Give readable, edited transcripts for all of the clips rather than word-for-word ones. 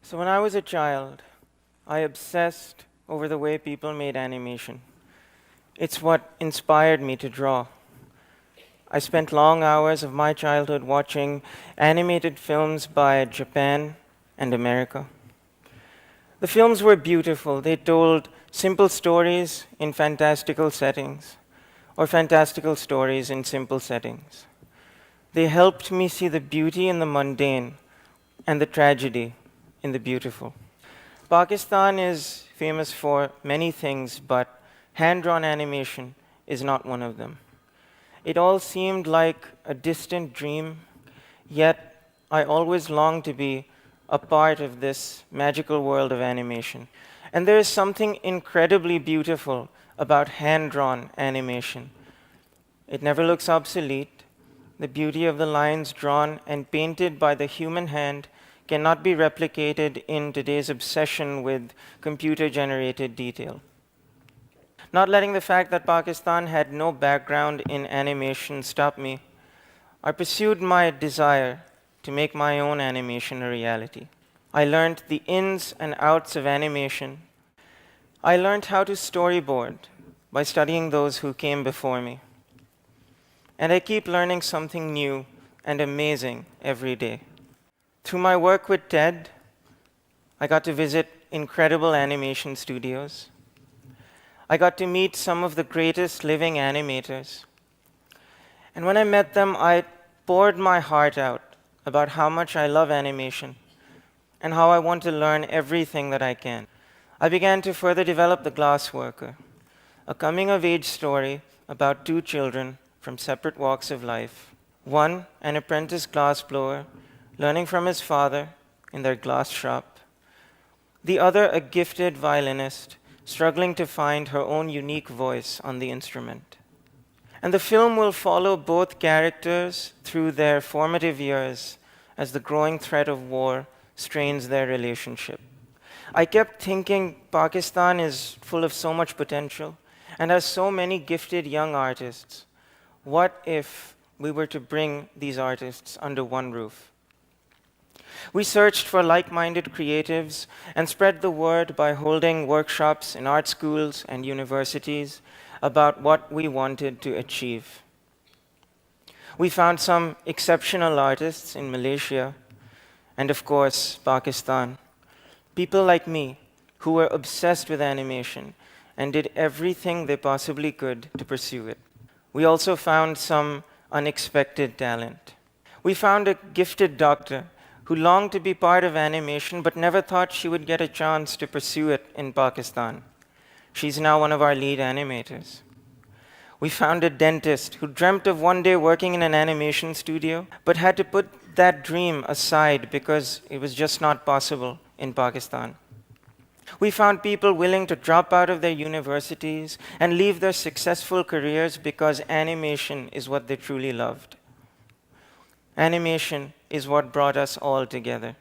So when I was a child, I obsessed over the way people made animation. It's what inspired me to draw. I spent long hours of my childhood watching animated films by Japan and America. The films were beautiful. They told simple stories in fantastical settings, or fantastical stories in simple settings. They helped me see the beauty in the mundane and the tragedy in the beautiful. Pakistan is famous for many things, but hand-drawn animation is not one of them. It all seemed like a distant dream, yet I always longed to be a part of this magical world of animation. And there is something incredibly beautiful about hand-drawn animation. It never looks obsolete. The beauty of the lines drawn and painted by the human hand cannot be replicated in today's obsession with computer-generated detail. Not letting the fact that Pakistan had no background in animation stop me, I pursued my desire to make my own animation a reality. I learned the ins and outs of animation. I learned how to storyboard by studying those who came before me. And I keep learning something new and amazing every day. Through my work with TED, I got to visit incredible animation studios. I got to meet some of the greatest living animators. And when I met them, I poured my heart out about how much I love animation and how I want to learn everything that I can. I began to further develop The Glassworker, a coming-of-age story about two children from separate walks of life. One, an apprentice glassblower, learning from his father in their glass shop. The other, a gifted violinist, struggling to find her own unique voice on the instrument. And the film will follow both characters through their formative years as the growing threat of war strains their relationship. I kept thinking Pakistan is full of so much potential and has so many gifted young artists. What if we were to bring these artists under one roof? We searched for like-minded creatives and spread the word by holding workshops in art schools and universities about what we wanted to achieve. We found some exceptional artists in Malaysia and, of course, Pakistan. People like me who were obsessed with animation and did everything they possibly could to pursue it. We also found some unexpected talent. We found a gifted doctor who longed to be part of animation but never thought she would get a chance to pursue it in Pakistan. She's now one of our lead animators. We found a dentist who dreamt of one day working in an animation studio but had to put that dream aside because it was just not possible in Pakistan. We found people willing to drop out of their universities and leave their successful careers because animation is what they truly loved. Animation is what brought us all together.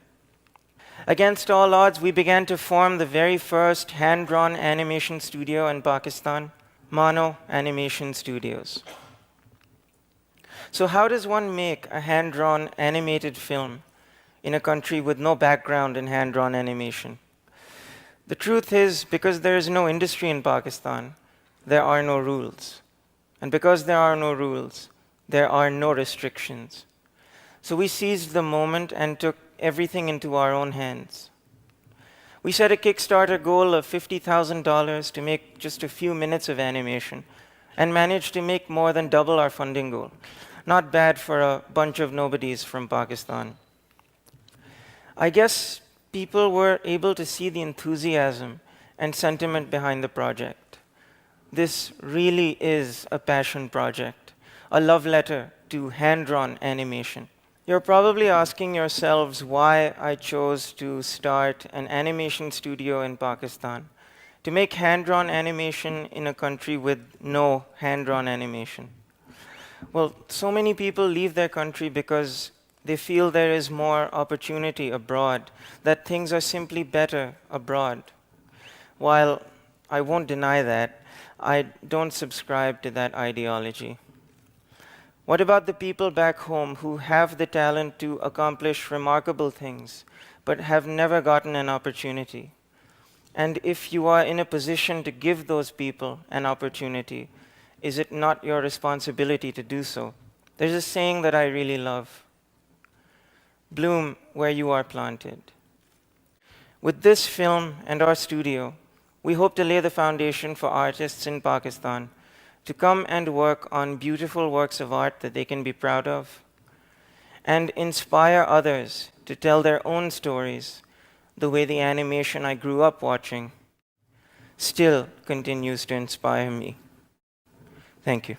Against all odds, we began to form the very first hand-drawn animation studio in Pakistan, Mano Animation Studios. So how does one make a hand-drawn animated film in a country with no background in hand-drawn animation? The truth is, because there is no industry in Pakistan, there are no rules. And because there are no rules, there are no restrictions. So we seized the moment and took everything into our own hands. We set a Kickstarter goal of $50,000 to make just a few minutes of animation and managed to make more than double our funding goal. Not bad for a bunch of nobodies from Pakistan. I guess people were able to see the enthusiasm and sentiment behind the project. This really is a passion project, a love letter to hand-drawn animation. You're probably asking yourselves why I chose to start an animation studio in Pakistan, to make hand-drawn animation in a country with no hand-drawn animation. Well, so many people leave their country because they feel there is more opportunity abroad, that things are simply better abroad. While I won't deny that, I don't subscribe to that ideology. What about the people back home who have the talent to accomplish remarkable things, but have never gotten an opportunity. And if you are in a position to give those people an opportunity, is it not your responsibility to do so? There's a saying that I really love: bloom where you are planted. With this film and our studio, we hope to lay the foundation for artists in Pakistan to come and work on beautiful works of art that they can be proud of, and inspire others to tell their own stories the way the animation I grew up watching still continues to inspire me. Thank you.